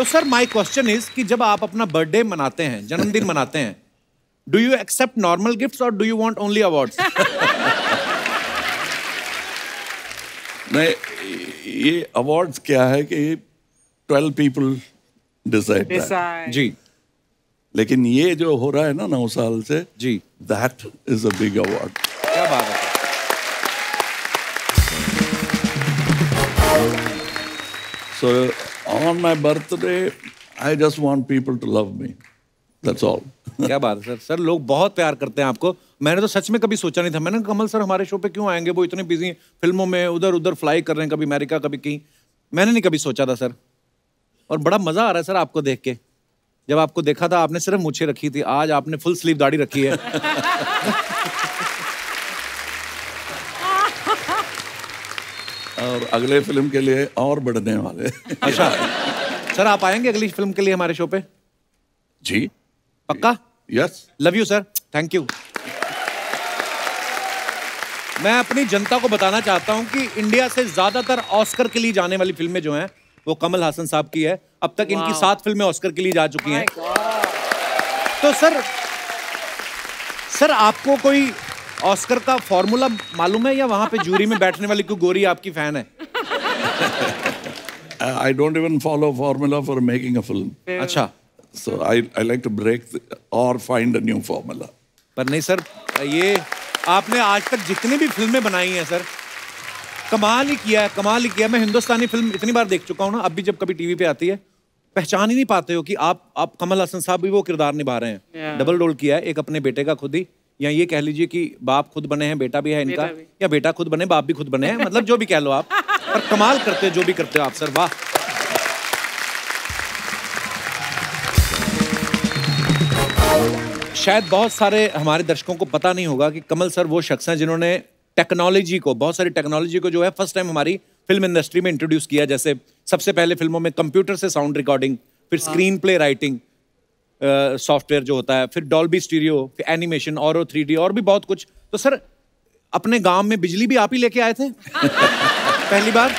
तो sir my question is कि जब आप अपना बर्थडे मनाते हैं, जन्मदिन मनाते हैं, do you accept normal gifts और do you want only awards? नहीं, ये अवार्ड्स क्या है कि 12 पीपल डिसाइड जी लेकिन ये जो हो रहा है ना 9 साल से जी, that is a big award. क्या बात है। So on my birthday, I just want people to love me. That's all. क्या बात है सर। सर लोग बहुत प्यार करते हैं आपको। मैंने तो सच में कभी सोचा नहीं था। मैंने कहा कमल सर हमारे शो पे क्यों आएंगे, वो इतने बिजी हैं फिल्मों में, उधर उधर फ्लाई कर रहे हैं, कभी अमेरिका कभी कहीं। मैंने नहीं कभी सोचा था सर, और बड़ा मजा आ रहा है सर आपको देख के। जब आपको देखा था आपने सिर्फ मूछें रखी थी, आज आपने फुल स्लीव दाढ़ी रखी है। और अगले फिल्म के लिए और बढ़ने वाले। अच्छा सर, आप आएंगे अगली फिल्म के लिए हमारे शो पे? जी पक्का? Yes. Love you sir, thank you. मैं अपनी जनता को बताना चाहता हूं कि इंडिया से ज्यादातर ऑस्कर के लिए जाने वाली फिल्में जो हैं वो कमल हासन साहब की है। अब तक इनकी 7 फिल्में ऑस्कर के लिए जा चुकी हैं। तो सर आपको कोई ऑस्कर का फॉर्मूला मालूम है या वहां पे जूरी में बैठने वाली कोई गोरी आपकी फैन है? I don't even follow formula for making a film. अच्छा, So I like to break or find a new formula. पर नहीं सर, ये आपने आज तक जितनी भी फिल्में बनाई हैं सर, कमाल ही किया है, कमाल ही किया। मैं हिंदुस्तानी फिल्म इतनी बार देख चुका हूं ना, अब भी जब कभी टीवी पे आती है पहचान ही नहीं पाते हो कि आप कमल हसन साहब भी वो किरदार निभा रहे हैं। डबल रोल किया है, एक अपने बेटे का खुद ही, या ये कह लीजिए कि बाप खुद बने हैं, बेटा भी है इनका, या बेटा खुद बने बाप भी खुद बने हैं, मतलब जो भी कह लो आप, पर कमाल करते हो जो भी करते हो आप सर, वाह। शायद बहुत सारे हमारे दर्शकों को पता नहीं होगा कि कमल सर वो शख्स हैं जिन्होंने टेक्नोलॉजी को, बहुत सारी टेक्नोलॉजी को जो है फर्स्ट टाइम हमारी फिल्म इंडस्ट्री में इंट्रोड्यूस किया। जैसे सबसे पहले फिल्मों में कंप्यूटर से साउंड रिकॉर्डिंग, फिर स्क्रीन प्ले राइटिंग सॉफ्टवेयर जो होता है, फिर डॉल्बी स्टीरियो, फिर एनिमेशन, और 3D और भी बहुत कुछ। तो सर अपने गांव में बिजली भी आप ही लेके आए थे पहली बार।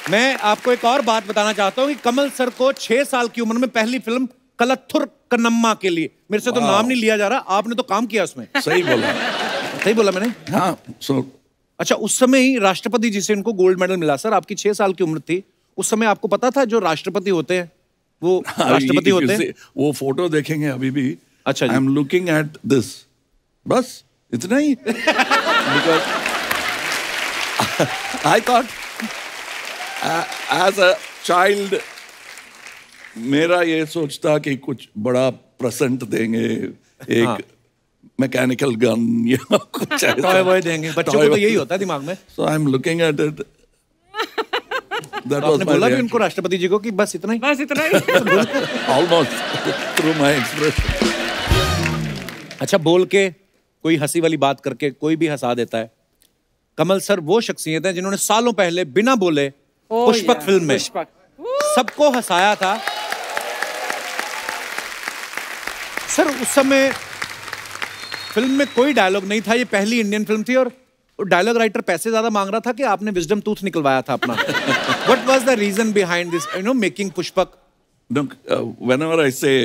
मैं आपको एक और बात बताना चाहता हूं कि कमल सर को 6 साल की उम्र में पहली फिल्म कलथुर कन्नम्मा के लिए, मेरे से तो नाम नहीं लिया जा रहा, आपने तो काम किया उसमें। सही बोला। सही बोला मैंने? हाँ। अच्छा, उस समय ही राष्ट्रपति जी से इनको गोल्ड मेडल मिला। सर आपकी 6 साल की उम्र थी उस समय, आपको पता था जो राष्ट्रपि होते हैं वो राष्ट्रपति होते हैं? वो फोटो देखेंगे अभी भी। अच्छा जी। I am looking at this, बस इतना ही। Because I thought as a child मेरा ये सोचता कि कुछ बड़ा प्रेजेंट देंगे, एक मैकेनिकल गन या कुछ टॉय वॉय देंगे बच्चों को, तो यही होता है दिमाग में। So I am looking at it. आपने बोला भी उनको, राष्ट्रपति जी को, कि बस इतना ही? बस इतना ही। Almost through my expression. अच्छा, बोल के कोई हंसी वाली बात करके कोई भी हंसा देता है। कमल सर वो शख्सियत है जिन्होंने सालों पहले बिना बोले पुष्पक फिल्म में सबको हंसाया था। सर उस समय फिल्म में कोई डायलॉग नहीं था, ये पहली इंडियन फिल्म थी, और डायलॉग राइटर पैसे ज्यादा मांग रहा था कि आपने विजडम टूथ निकलवाया था अपना। What was the reason behind this, making Pushpak? Look, whenever I say,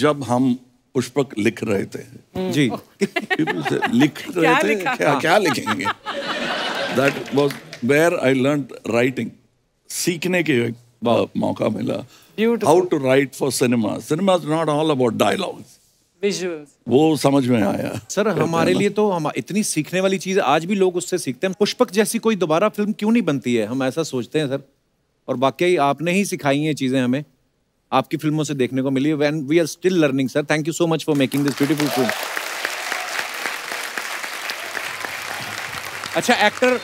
जब हम पुष्पक लिख रहे थे जी, people say, लिख रहे थे, क्या लिखेंगे? That was where I learned writing. सीखने के मौका मिला। How to write for cinema. Cinema is not all about dialogues. Visuals. वो समझ में आया। सर हमारे लिए तो हम इतनी सीखने वाली चीज, आज भी लोग उससे सीखते हैं। पुष्पक जैसी कोई दोबारा फिल्म क्यों नहीं बनती है, हम ऐसा सोचते हैं सर। और वाकई आपने ही सिखाई ये चीजें हमें, आपकी फिल्मों से देखने को मिली। When we are still learning, sir. Thank you so much for making this beautiful film. अच्छा, एक्टर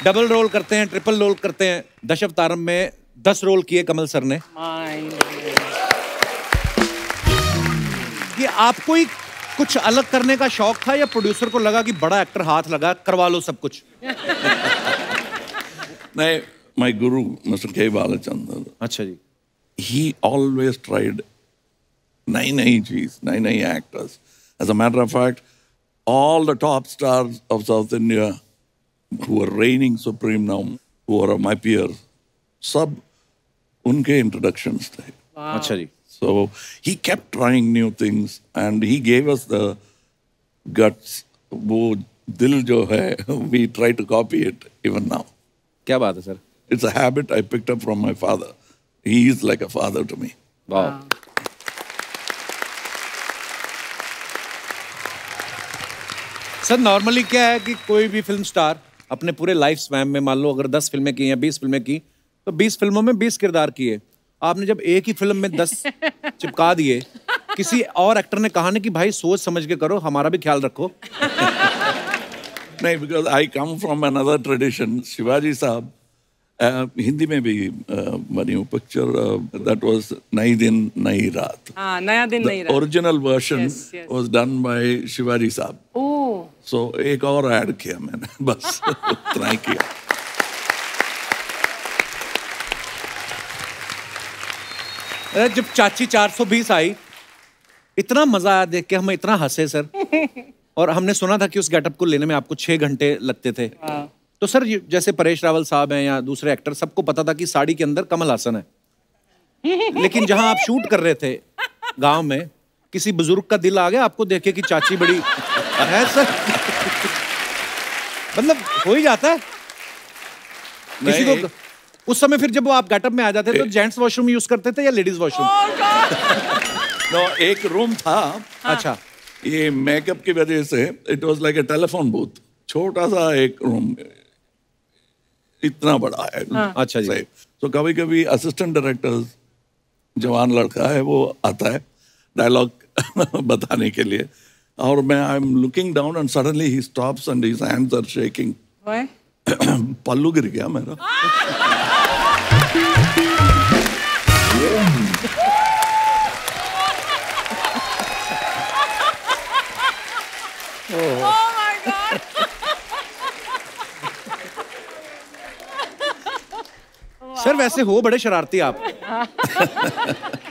डबल रोल करते हैं, ट्रिपल रोल करते हैं। दशावतारम में 10 रोल किए कमल सर ने। ये आपको ही कुछ अलग करने का शौक था या प्रोड्यूसर को लगा कि बड़ा एक्टर हाथ लगा, करवा लो सब कुछ? नहीं, my guru, Mr. K. Balachandran. अच्छा जी। He always tried नई चीज, नई actors. As a matter of fact, all the top stars of South India who are reigning supreme now, who are my peers, सब उनके इंट्रोडक्शंस थे। अच्छा जी। So he kept trying new things and he gave us the guts. वो दिल जो है, we try to copy it even now. क्या बात है sir. It's a habit I picked up from my father. He is like a father to me. वाह। Sir normally क्या है कि कोई भी फिल्म स्टार अपने पूरे लाइफ स्पैन में मान लो अगर 10 फिल्में की या 20 फिल्में की तो 20 फिल्मों में 20 किरदार किए। आपने जब एक ही फिल्म में 10 चिपका दिए, किसी और एक्टर ने कहा नहीं कि भाई सोच समझ के करो, हमारा भी ख्याल रखो? नहीं, because I come from another tradition. Shivaji साहब हिंदी में भी बनी पिक्चर that was नई दिन नई रात। हाँ, नया दिन नई रात। Original version Yes, yes. was done by Shivaji साहब। ओह। So एक और ऐड किया मैंने, बस उतना ही किया। जब चाची 420 आई, इतना मजा आया देख के, हम इतना हंसे सर। और हमने सुना था कि उस गेटअप को लेने में आपको 6 घंटे लगते थे। तो सर जैसे परेश रावल साहब हैं या दूसरे एक्टर, सबको पता था कि साड़ी के अंदर कमल हासन है, लेकिन जहां आप शूट कर रहे थे गांव में, किसी बुजुर्ग का दिल आ गया आपको देख के कि चाची बड़ी है सर? मतलब हो ही जाता है किसी को। उस समय फिर जब वो आप गेटअप में आ जाते तो जेंट्स वॉशरूम यूज करते थे या लेडीज वॉशरूम? एक रूम था। अच्छा। ये मेकअप की वजह से it was like a telephone booth, छोटा सा एक रूम, इतना बड़ा है। अच्छा जी। तो कभी कभी असिस्टेंट डायरेक्टर्स, जवान लड़का है, वो आता है डायलॉग बताने के लिए, और मैं I am looking down and suddenly he stops and his hands are shaking. पल्लू गिर गया मेरा। सर वैसे हो बड़े शरारती आप।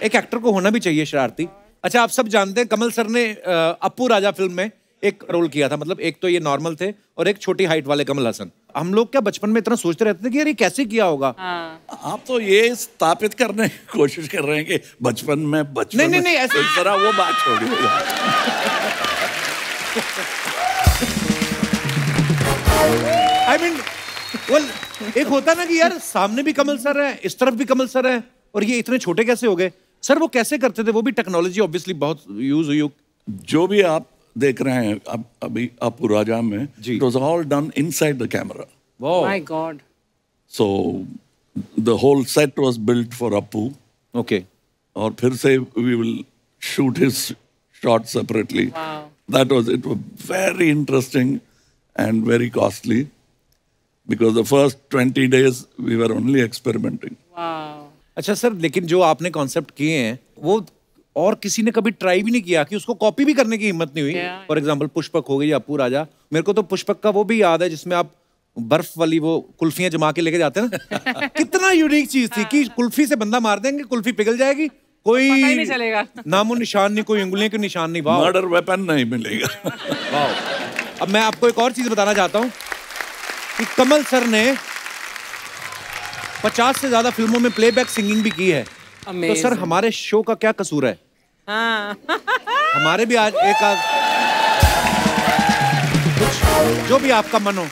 एक एक्टर को होना भी चाहिए शरारती। अच्छा, आप सब जानते हैं कमल सर ने अप्पू राजा फिल्म में एक रोल किया था। मतलब एक तो ये नॉर्मल थे और एक छोटी हाइट वाले कमल हसन। हम लोग क्या बचपन में इतना सोचते रहते थे कि यार ये कैसे किया होगा। आप तो ये स्थापित करने की कोशिश कर रहे हैं कि बचपन में नहीं ऐसे इस तरह वो बात छोड़िए। आई मीन एक होता ना कि यार सामने भी कमल सर है, इस तरफ भी कमल सर है, और ये इतने छोटे कैसे हो गए? सर वो कैसे करते थे? वो भी टेक्नोलॉजी ऑब्वियसली बहुत यूज हुई। जो भी आप देख रहे हैं अब अभी अप्पू राजा में, जी। it was all done inside the camera. Wow. My God. So the whole set was built for Appu. Okay. और फिर से we will shoot his shot separately. Wow. It was very interesting and very costly because the first 20 days we were only experimenting. Wow. अच्छा sir, लेकिन जो आपने concept किए हैं वो और किसी ने कभी ट्राई भी नहीं किया कि उसको कॉपी भी करने की हिम्मत नहीं हुई? फॉर एग्जाम्पल पुष्पक हो गई या अप्पू राजा। मेरे को तो पुष्पक का वो भी याद है जिसमें आप बर्फ वाली वो कुल्फियां जमा के लेके जाते हैं ना। कितना यूनिक चीज थी कि कुल्फी से बंदा मार देंगे, कुल्फी पिघल जाएगी, कोई पता ही नहीं चलेगा, नामो निशान नहीं, कोई उंगलियों के निशान नहीं। वाह, मर्डर वेपन नहीं मिलेगा। वाह। अब मैं आपको एक और चीज बताना चाहता हूँ कि कमल सर ने 50 से ज्यादा फिल्मों में प्लेबैक सिंगिंग भी की है। तो सर हमारे शो का क्या कसूर है? हाँ। हमारे भी आज एक कुछ जो भी आपका मन हो।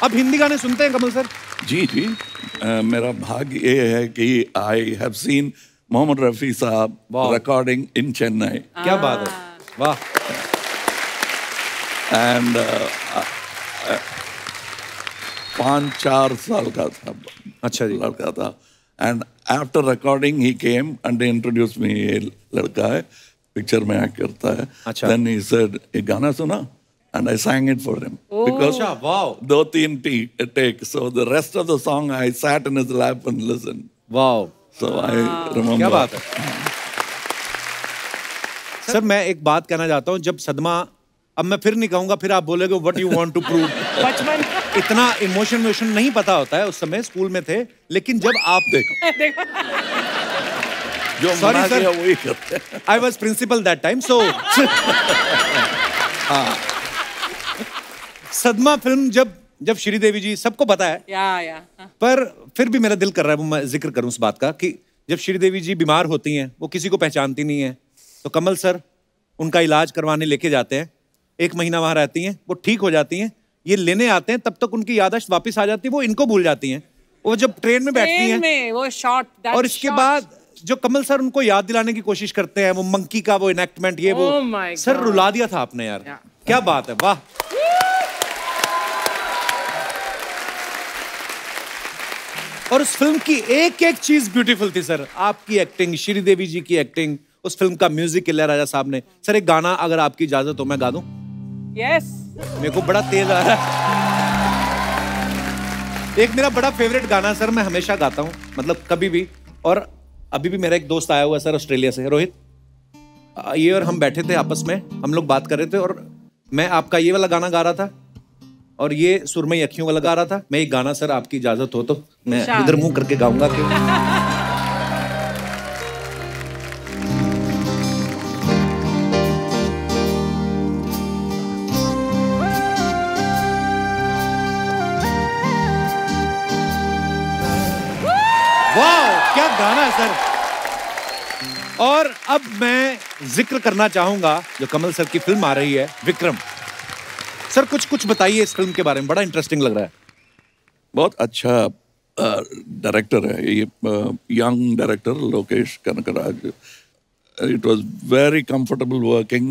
अब हिंदी गाने सुनते हैं कमल सर? जी जी, मेरा भाग्य ये है कि I have seen Mohammed Rafi Sahab recording इन चेन्नई। क्या बात है, वाह। एंड 5-4 साल का था। अच्छा जी। लड़का था। And after recording he came and introduce me, ये लड़का है पिक्चर में एक्ट करता है। अच्छा। देन ही सेड एक गाना सुना and I sang it for him because wow. 2-3 take, so the rest of the song I sat in his lap and listened. वाह, So I remember. क्या बात है सर। मैं एक बात कहना चाहता हूँ, जब सदमा, अब मैं फिर नहीं कहूंगा, फिर आप बोलेगे what you want to prove. बचपन इतना इमोशन नहीं पता होता है, उस समय स्कूल में थे, लेकिन जब आप देखो जो Sorry, मना sir. किया वही करते हैं। I was principal that time, so Sadma film जब श्रीदेवी जी, सबको पता है, या पर फिर भी मेरा दिल कर रहा है मैं जिक्र करूं उस बात का कि जब श्रीदेवी जी बीमार होती हैं, वो किसी को पहचानती नहीं है, तो कमल सर उनका इलाज करवाने लेके जाते हैं। 1 महीना वहां रहती हैं, वो ठीक हो जाती हैं, ये लेने आते हैं, तब तक उनकी याददाश्त वापस आ जाती है, वो इनको भूल जाती हैं। वो जब ट्रेन में बैठती ट्रेन हैं में वो शॉट और इसके बाद जो कमल सर उनको याद दिलाने की कोशिश करते हैं, वो मंकी का वो इनेक्टमेंट, ये वो Oh my सर God. रुला दिया था आपने यार। Yeah. क्या बात है, वाह। और उस फिल्म की एक एक चीज ब्यूटीफुल थी सर। आपकी एक्टिंग, श्रीदेवी जी की एक्टिंग, उस फिल्म का म्यूजिक इलैयाराजा साहब ने। सर एक गाना अगर आपकी इजाजत हो मैं गा दूं? यस मेरे को बड़ा तेज आ रहा है। एक मेरा बड़ा फेवरेट गाना सर, मैं हमेशा गाता हूं, मतलब कभी भी। और अभी भी मेरा एक दोस्त आया हुआ है सर ऑस्ट्रेलिया से, रोहित, ये और हम बैठे थे आपस में, हम लोग बात कर रहे थे और मैं आपका ये वाला गाना गा रहा था और ये सुरमई अखियों वाला गा रहा था। मैं एक गाना सर आपकी इजाजत हो तो मैं इधर मुंह करके गाऊंगा क्यों? वाह क्या गाना है सर। और अब मैं जिक्र करना चाहूंगा जो कमल सर की फिल्म आ रही है विक्रम। सर कुछ बताइए इस फिल्म के बारे में, बड़ा इंटरेस्टिंग लग रहा है। बहुत अच्छा डायरेक्टर है ये, young director Lokesh Kanagaraj. It was very comfortable working.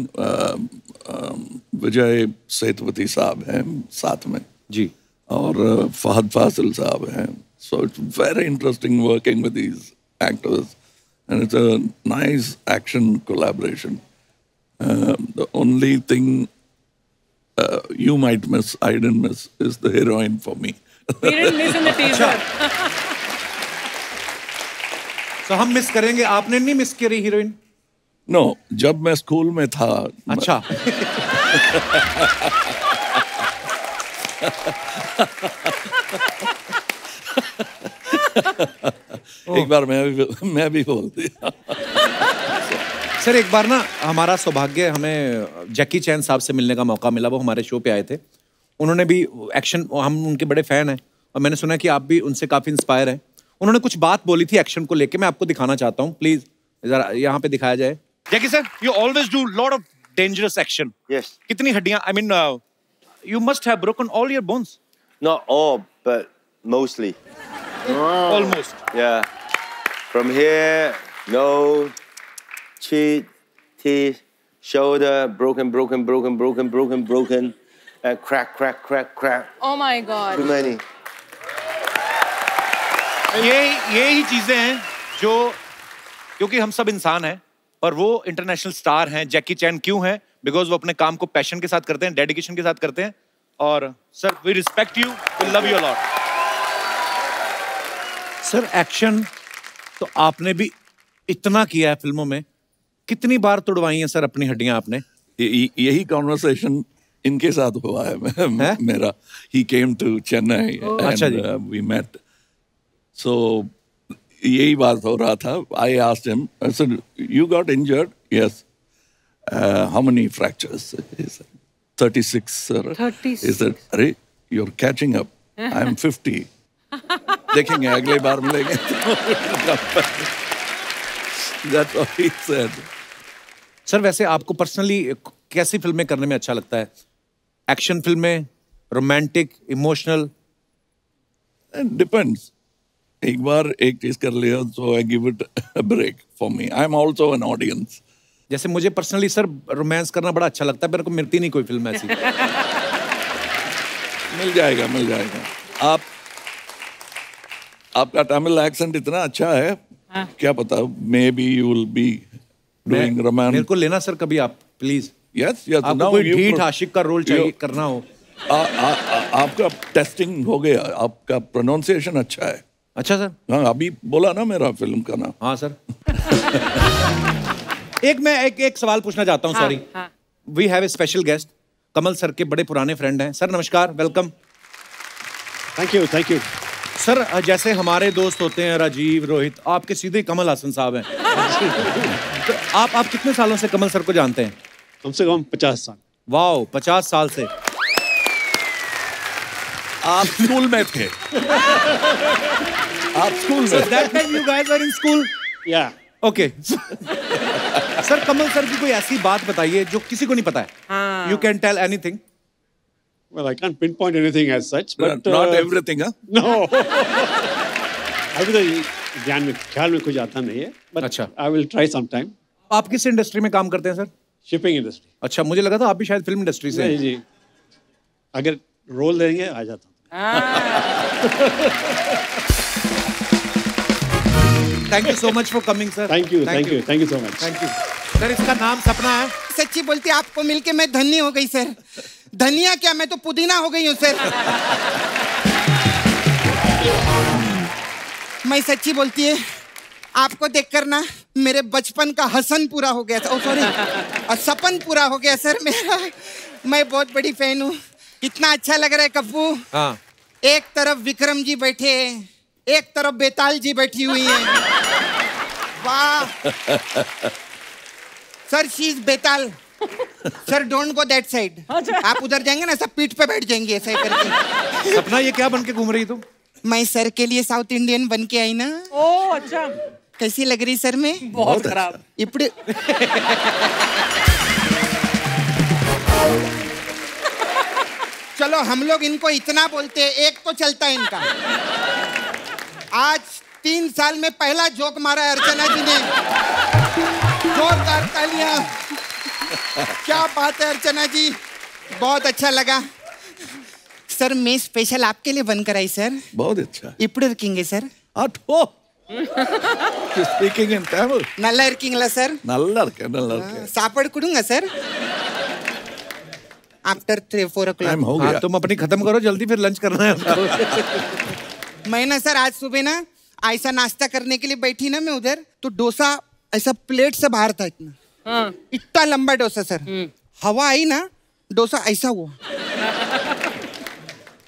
Vijay Sethupathi साहब हैं साथ में जी, और फहद फासिल साहब हैं। So it's very interesting working with these actors, and it's a nice action collaboration. The only thing you might miss, I didn't miss, is the heroine for me. We didn't miss in the teaser. तो हम miss करेंगे, आपने नहीं miss करी heroine? No, जब मैं school में था। अच्छा। एक बार मैं भी बोल दिया। सर एक बार ना हमारा सौभाग्य, हमें जैकी चैन साहब से मिलने का मौका मिला। वो हमारे शो पे आए थे, उन्होंने भी एक्शन, हम उनके बड़े फैन हैं और मैंने सुना कि आप भी उनसे काफी इंस्पायर हैं। उन्होंने कुछ बात बोली थी एक्शन को लेके, मैं आपको दिखाना चाहता हूँ, प्लीज जरा यहाँ पे दिखाया जाए। Jackie sir, you always do lot of dangerous action. Yes. कितनी हड्डियां, I mean you must have broken all your bones. Not all, but mostly. Almost. Yeah. From here, nose, cheek, teeth, shoulder, broken, and crack. Oh my God. Too many. ये ही चीजें हैं जो, क्योंकि हम सब इंसान हैं और वो इंटरनेशनल स्टार हैं। जैकी चैन क्यों हैं? बिकॉज वो अपने काम को पैशन के साथ करते हैं, डेडिकेशन के साथ करते हैं। और sir we respect you, we love you lot. Sir action तो आपने भी इतना किया है फिल्मों में, कितनी बार तुड़वाई हैं सर अपनी हड्डियां आपने? यही कॉन्वर्सेशन इनके साथ हुआ है मेरा। He came to Chennai and we met. So यही बात हो रहा था। I asked him, I said, you got injured? Yes. How many fractures? He said, 36, sir. 36. He said, अरे, you're catching up. I'm 50. देखेंगे अगले बार मिलेंगे। That's what he said. Sir वैसे आपको पर्सनली कैसी फिल्में करने में अच्छा लगता है? एक्शन फिल्में, रोमांटिक, इमोशनल? Depends. एक बार एक चीज कर लिया तो I give it a break for me. I'm also an audience. जैसे मुझे पर्सनली सर रोमांस करना बड़ा अच्छा लगता है, मेरे को मिलती नहीं कोई फिल्म ऐसी। मिल जाएगा। आपका तमिल एक्सेंट इतना अच्छा है, क्या पता, may be you will be doing romance. मेरे को लेना सर कभी आप, प्लीज। यस, आपको कोई ढीठ आशिक का रोल चाहिए करना हो। आपका टेस्टिंग हो गया, आपका प्रोनाउंसिएशन अच्छा है। अच्छा सर। हाँ, अभी बोला ना मेरा फिल्म का नाम। हाँ सर। एक सवाल पूछना चाहता हूँ, sorry. We have a special guest, Kamal sir के बड़े पुराने फ्रेंड हैं। सर नमस्कार, वेलकम। Thank you. सर जैसे हमारे दोस्त होते हैं राजीव, रोहित, आपके सीधे कमल हासन साहब हैं। तो आप कितने सालों से कमल सर को जानते हैं? कम से कम 50 साल। वाओ, 50 साल से। आप स्कूल में थे। आप स्कूल में। That time you guys were in school. Yeah. Okay sir, Kamal sir की कोई ऐसी बात बताइए जो किसी को नहीं पता है. You can tell anything. Well, I can't pinpoint anything as such, but Not everything, huh? no. अभी तो ध्यान में ख्याल में कुछ आता नहीं है. But अच्छा. I will try sometime. आप किस इंडस्ट्री में काम करते हैं सर? Shipping industry. अच्छा, मुझे लगा था आप भी शायद फिल्म इंडस्ट्री से. नहीं जी. अगर रोल देंगे आ जाता हूँ. Thank you so much for coming sir. Thank you so much. Thank you sir. इसका नाम सपना है. सच्ची बोलती आपको मिलके मैं धन्य हो गई सर. धनिया क्या, मैं तो पुदीना हो गई हूँ सर. मैं सच्ची बोलती है आपको देखकर ना मेरे बचपन का हसन पूरा हो गया था. ओ सॉरी, सपन पूरा हो गया सर मेरा. मैं बहुत बड़ी फैन हूँ. कितना अच्छा लग रहा है कप्पू. हाँ. एक तरफ विक्रम जी बैठे हैं, एक तरफ बेताल जी बैठी हुई हैं. वाह sir, she is betaal. Sir don't go that side. आप उधर जाएंगे ना सब पीठ पे बैठ जाएंगे ऐसा ही करके. सपना, ये क्या बन के घूम रही तुम? मैं सर के लिए साउथ इंडियन बन के आई ना. ओह अच्छा. कैसी लग रही सर में? बहुत खराब. इपड़े चलो हम लोग इनको इतना बोलते हैं, एक तो चलता है इनका. आज 3 साल में पहला जोक मारा है अर्चना जी ने. जोरदार तालियां. क्या बात है अर्चना जी, बहुत अच्छा लगा. सर मैं स्पेशल आपके लिए बनकर आई सर. बहुत अच्छा. इपड़े रखेंगे सर. Speaking in Tamil. நல்லா இருக்கீங்களா சார்? நல்லா இருக்கேன். சாப்பாடு கொடுங்க சாर. After 3-4 o'clock. टाइम हो गया. तुम अपनी खत्म करो जल्दी, फिर लंच करना है. मैं ना सर आज सुबह ना ऐसा नाश्ता करने के लिए बैठी ना मैं उधर, तो डोसा ऐसा प्लेट से बाहर था इतना. इतना लंबा डोसा सर. हवा आई ना डोसा ऐसा हुआ.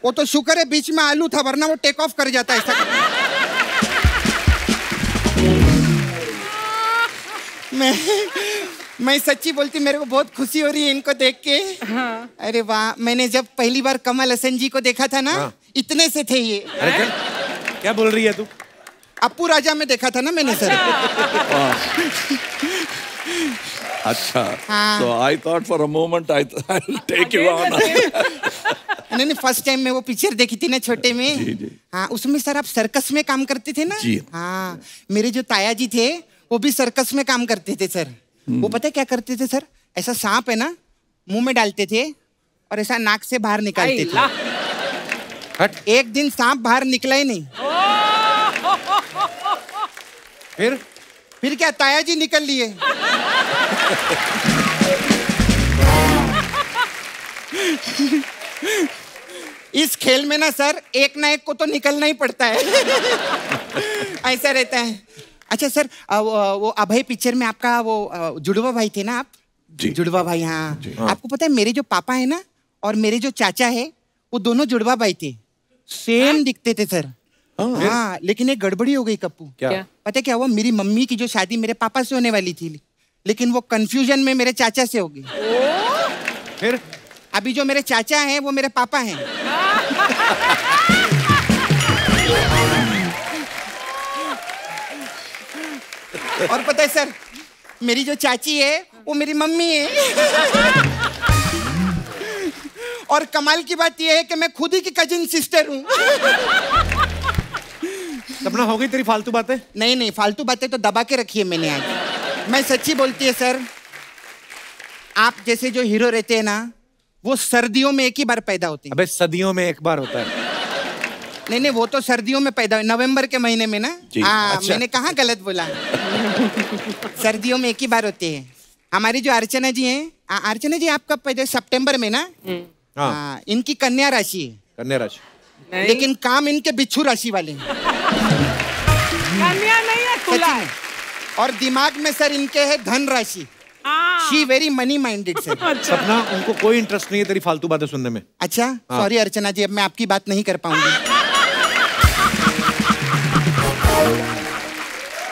वो तो शुक्र है बीच में आलू था, वरना वो टेक ऑफ कर जाता ऐसा. मैं सच्ची बोलती मेरे को बहुत खुशी हो रही है इनको देख के. अरे वाह, मैंने जब पहली बार कमल हसन जी को देखा था ना, इतने से थे ये. अरे क्या बोल रही है तू? अप्पू राजा में देखा था ना मैंने सर. अच्छा. So I thought for a moment I'll take you on. नहीं, फर्स्ट टाइम मैं वो पिक्चर देखी थी ना छोटे में. जी. हाँ, उसमें सर आप सर्कस में काम करते थे ना. जी. हाँ, मेरे जो ताया जी थे वो भी सर्कस में काम करते थे सर. वो पता है क्या करते थे सर? ऐसा सांप है ना मुंह में डालते थे और ऐसा नाक से बाहर निकालते थे. एक दिन सांप बाहर निकला ही नहीं. फिर क्या ताया जी निकल लिए. इस खेल में ना सर एक ना एक को तो निकलना ही पड़ता है. ऐसा रहता है. अच्छा सर, वो अभय पिक्चर में आपका वो जुड़वा भाई थे ना आप? जी. जुड़वा भाई. हाँ. आपको पता है मेरे जो पापा है ना और मेरे जो चाचा है वो दोनों जुड़वा भाई थे. सेम दिखते थे सर. हाँ, लेकिन एक गड़बड़ी हो गई कप्पू. क्या? पता है क्या हुआ? मेरी मम्मी की जो शादी मेरे पापा से होने वाली थी, लेकिन वो कंफ्यूजन में मेरे चाचा से हो गई. फिर अभी जो मेरे चाचा हैं वो मेरे पापा हैं. और पता है सर, मेरी जो चाची है वो मेरी मम्मी है. और कमाल की बात यह है कि मैं खुद ही की कजिन सिस्टर हूँ. सपना, हो गई तेरी फालतू बातें? नहीं, फालतू बातें तो दबा के रखी है मैंने आज. मैं सच्ची बोलती है सर, आप जैसे जो हीरो रहते हैं ना वो सर्दियों में एक ही बार पैदा होते हैं. अबे सदियों में एक बार होता है. नहीं, वो तो सर्दियों में पैदा, नवंबर के महीने में ना. हाँ. अच्छा. मैंने कहाँ गलत बोला. सर्दियों में एक ही बार होते हैं. हमारी जो अर्चना जी हैं, अर्चना जी आप कब पैदा? सितंबर में ना. हाँ. इनकी कन्या राशि है. कन्या राशि. लेकिन काम इनके बिच्छू राशि वाले हैं. कन्या नहीं है, तुला है. और दिमाग में सर इनके है धन राशि. She very money minded sir. सपना, उनको कोई इंटरेस्ट नहीं है तेरी फालतू बातें सुनने में. अच्छा. सॉरी अर्चना जी, अब मैं आपकी बात नहीं कर पाऊंगी.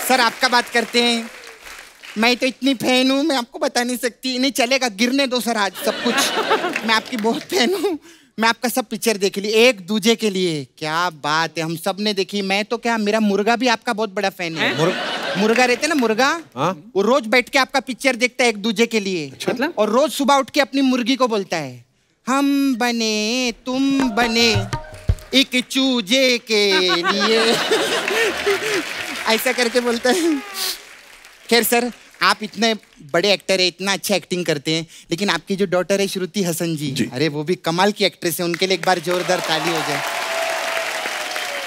सर आपका बात करते हैं. मैं तो इतनी फैन हूँ, मैं आपको बता नहीं सकती. नहीं चलेगा, गिरने दो सर आज सब कुछ. मैं आपकी बहुत फैन हूँ. मैं आपका सब पिक्चर देख ली, एक दूजे के लिए. क्या बात है, हम सब ने देखी. मैं तो क्या, मेरा मुर्गा भी आपका बहुत बड़ा फैन है. मुर्गा रहते ना मुर्गा, हाँ? वो रोज बैठ के आपका पिक्चर देखता है एक दूजे के लिए। मतलब? और रोज सुबह उठ के अपनी मुर्गी को बोलता है, हम बने तुम बने एक चूजे के लिए। ऐसा करके बोलता है। खैर सर, आप इतने बड़े एक्टर है, इतना अच्छा एक्टिंग करते हैं, लेकिन आपकी जो डॉटर है श्रुति हसन जी, अरे वो भी कमाल की एक्ट्रेस है, उनके लिए एक बार जोरदार ताली हो जाए।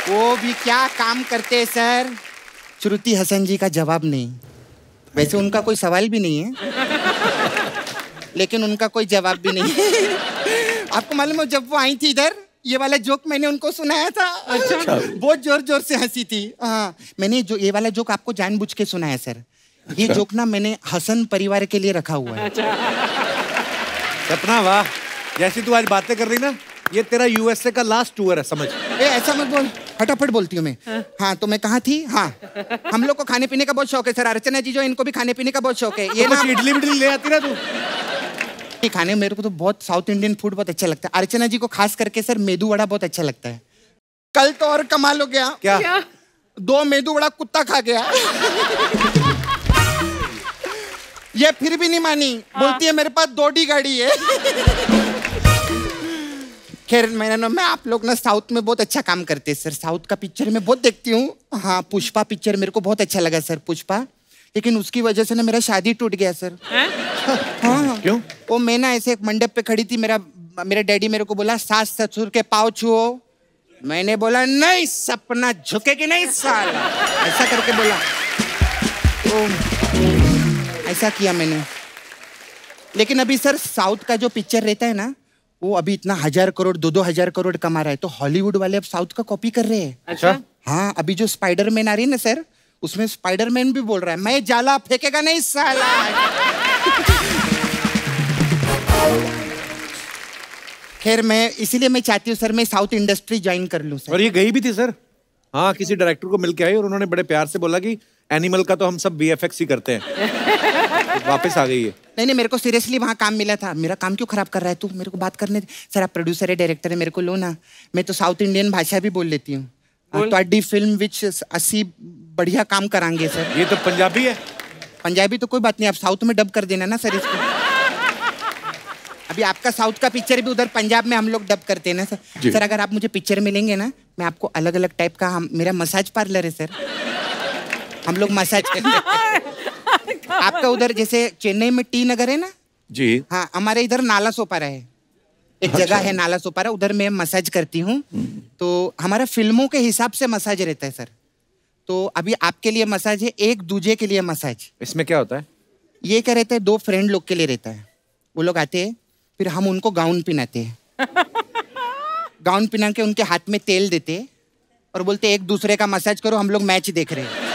वो भी क्या काम करते हैं सर। श्रुति हसन जी का जवाब नहीं, वैसे उनका कोई सवाल भी नहीं है, लेकिन उनका कोई जवाब भी नहीं है। आपको मालूम है जब वो आई थी इधर, ये वाला जोक मैंने उनको सुनाया था। अच्छा। बहुत जोर जोर से हंसी थी। हाँ, मैंने जो ये वाला जोक आपको जानबूझ के सुनाया सर। ये जोक ना मैंने हसन परिवार के लिए रखा हुआ है। सपना वाह, जैसी तू आज बातें कर रही ना, ये तेरा यूएसए का लास्ट टूर है, समझ। ऐसा मत बोल, फटाफट बोलती हूँ मैं। हाँ, तो मैं कहाँ थी? हाँ, हम लोग को खाने पीने का बहुत शौक है सर। अर्चना जी जो, इनको भी खाने पीने का बहुत शौक है। ये ना इडली विडली ले आती ना तू। खाने मेरे को तो बहुत साउथ इंडियन फूड बहुत अच्छा लगता है। अर्चना जी को खास करके सर मेदू वड़ा बहुत अच्छा लगता है। कल तो और कमाल हो गया। क्या? 2 मेदू वड़ा कुत्ता खा गया। ये फिर भी नहीं मानी, बोलती है मेरे पास 2D गाड़ी है। खैर मैं आप लोग ना साउथ में बहुत अच्छा काम करते हैं सर। साउथ का पिक्चर मैं बहुत देखती हूँ। हाँ, पुष्पा पिक्चर मेरे को बहुत अच्छा लगा सर, पुष्पा। लेकिन उसकी वजह से ना मेरा शादी टूट गया सर। हाँ। क्यों? वो मैं ना ऐसे एक मंडप पे खड़ी थी, मेरा डैडी मेरे को बोला सास ससुर के पाँव छुओ। मैंने बोला नहीं, सपना झुकेगी नहीं साला, ऐसा करके बोला। तो ऐसा किया मैंने। लेकिन अभी सर साउथ का जो पिक्चर रहता है ना, वो अभी इतना 1000 करोड़ 2-2 हजार करोड़ कमा रहा है, तो हॉलीवुड वाले अब साउथ का कॉपी कर रहे हैं। अच्छा। हाँ, अभी जो स्पाइडरमैन आ रही है ना सर, उसमें स्पाइडरमैन भी बोल रहा है मैं जाला फेंकेगा नहीं साला। खैर मैं इसीलिए मैं चाहती हूँ सर मैं साउथ इंडस्ट्री ज्वाइन कर लूँ सर। और ये गई भी थी सर। हाँ, किसी डायरेक्टर को मिल के आई और उन्होंने बड़े प्यार से बोला कि एनिमल का तो हम सब VFX ही करते हैं। तो वापस आ गई है। नहीं, मेरे को सीरियसली वहाँ काम मिला था। मेरा काम क्यों खराब कर रहा है तू? मेरे को बात करने दे। सर आप प्रोड्यूसर है, डायरेक्टर है, मेरे को लो ना। मैं तो साउथ इंडियन भाषा भी बोल लेती हूँ। तो फिल्म विच 80 बढ़िया काम करांगे सर। ये तो पंजाबी है। पंजाबी तो कोई बात नहीं, आप साउथ में डब कर देना ना सर इसको। अभी आपका साउथ का पिक्चर भी उधर पंजाब में हम लोग डब करते हैं ना सर। सर अगर आप मुझे पिक्चर में लेंगे ना, मैं आपको अलग अलग टाइप का, मेरा मसाज पार्लर है सर, हम लोग मसाज करते हैं। आपका उधर जैसे चेन्नई में टी नगर है ना जी, हाँ, हमारे इधर नाला सोपारा है, एक जगह है नाला सोपारा, उधर मैं मसाज करती हूँ। तो हमारा फिल्मों के हिसाब से मसाज रहता है सर। तो अभी आपके लिए मसाज है, एक दूजे के लिए मसाज। इसमें क्या होता है? ये क्या रहता है, 2 फ्रेंड लोग के लिए रहता है। वो लोग आते हैं, फिर हम उनको गाउन पहनाते हैं। गाउन पहना के उनके हाथ में तेल देते हैं और बोलते हैं एक दूसरे का मसाज करो, हम लोग मैच देख रहे हैं।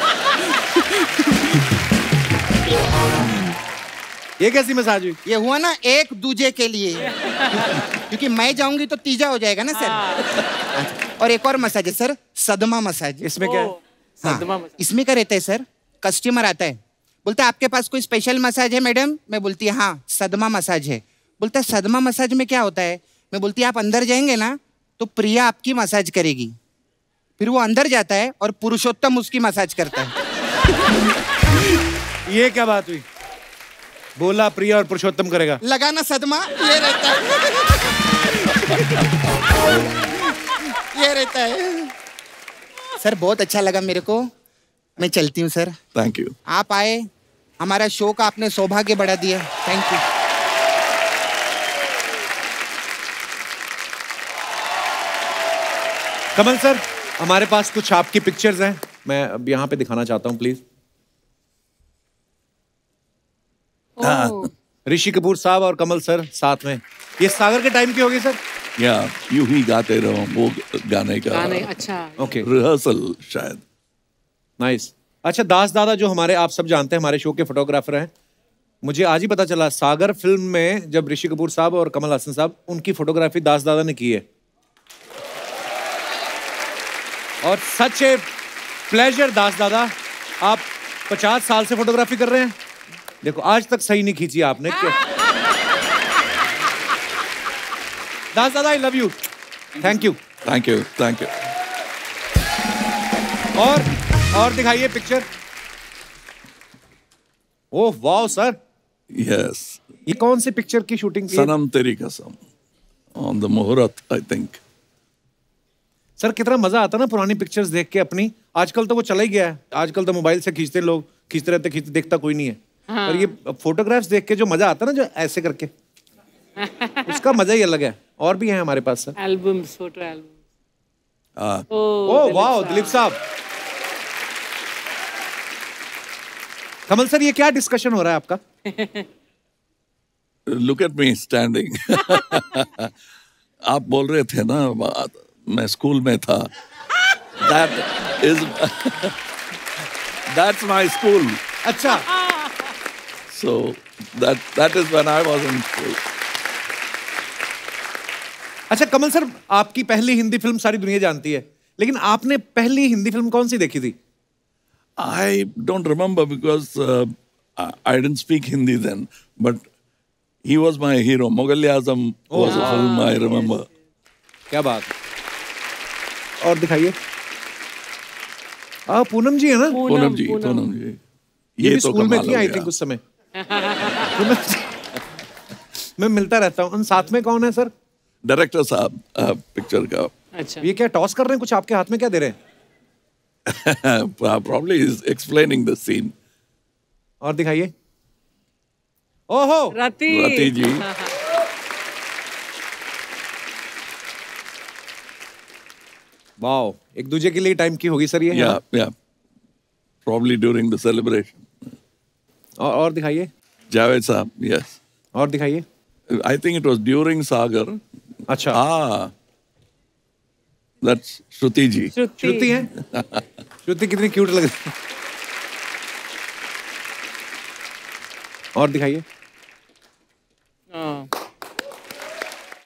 ये कैसी मसाज हुई? ये हुआ ना एक दूजे के लिए, क्योंकि मैं जाऊंगी तो तीजा हो जाएगा ना सर। और एक और मसाज है सर, सदमा मसाज। इसमें क्या है? हाँ, इसमें क्या रहता है सर, कस्टमर आता है, बोलता है आपके पास कोई स्पेशल मसाज है मैडम? मैं बोलती है हाँ, सदमा मसाज है। बोलता है सदमा मसाज में क्या होता है? मैं बोलती है आप अंदर जाएंगे ना तो प्रिया आपकी मसाज करेगी। फिर वो अंदर जाता है और पुरुषोत्तम उसकी मसाज करता है। ये क्या बात हुई? बोला प्रिया और पुरुषोत्तम करेगा। लगाना सदमा, ये रहता है। ये रहता है सर। बहुत अच्छा लगा मेरे को, मैं चलती हूँ सर। Thank you. आप आए, हमारा शो का आपने सौभाग्य बढ़ा दिया, थैंक यू। कमल सर, हमारे पास कुछ आपकी पिक्चर्स हैं, मैं अब यहाँ पे दिखाना चाहता हूँ प्लीज। ऋषि कपूर साहब और कमल सर साथ में। ये सागर के टाइम की होगी सर? या यूं ही गाते रहो, वो गाने का अच्छा ओके, रिहर्सल शायद। नाइस। अच्छा, दास दादा जो हमारे, आप सब जानते हैं, हमारे शो के फोटोग्राफर हैं। मुझे आज ही पता चला सागर फिल्म में जब ऋषि कपूर साहब और कमल हसन साहब, उनकी फोटोग्राफी दास दादा ने की है। और सच ए प्लेजर दास दादा, आप 50 साल से फोटोग्राफी कर रहे हैं, देखो आज तक सही नहीं खींची आपने। दास दादा, I love you, thank you. Thank you, thank you. और दिखाइए पिक्चर। ओह वाह सर, Yes. ये कौन सी पिक्चर की शूटिंग की है? Sanam Teri Kasam. On the Muhurat, I think. Sir कितना मजा आता ना पुरानी पिक्चर्स देख के अपनी। आजकल तो वो चला ही गया है, आजकल तो मोबाइल से खींचते लोग, खींचते रहते, खींचते, देखता कोई नहीं है। पर ये फोटोग्राफ्स देख के जो मजा आता ना, जो ऐसे करके, उसका मजा ही अलग है। और भी है हमारे पास सर एल्बम्स, फोटो एल्बम। ओह वाह दिलीप साहब। कमल सर, ये क्या डिस्कशन हो रहा है आपका? Look at me standing. आप बोल रहे थे ना, मैं स्कूल में था. That's my school. अच्छा, So that is when I was in school. अच्छा कमल सर, आपकी पहली हिंदी फिल्म सारी दुनिया जानती है, लेकिन आपने पहली हिंदी फिल्म कौन सी देखी थी? I don't remember because I didn't speak Hindi then, but he was my hero. Mughal Azam was a film I remember. क्या बात। और दिखाइए। पूनम जी है ना? पूनम जी. ये भी तो स्कूल में कमाल थी हो आई गया. थिंक उस समय। पूनम जी, मैं मिलता रहता हूँ। साथ में कौन है सर? डायरेक्टर साहब पिक्चर का. अच्छा, ये क्या टॉस कर रहे हैं कुछ आपके हाथ में, क्या दे रहे हैं? Probably is explaining the scene. और दिखाइए। ओहो, रति जी. वाओ, एक दूसरे के लिए टाइम की होगी सर ये। Yeah. Probably during the celebration. और दिखाइए। Javed साहब, yes. और दिखाइए। I think it was during Sagar. अच्छा, That's Shruti ji. श्रुति है? श्रुति कितनी क्यूट लग रही है। और दिखाइए।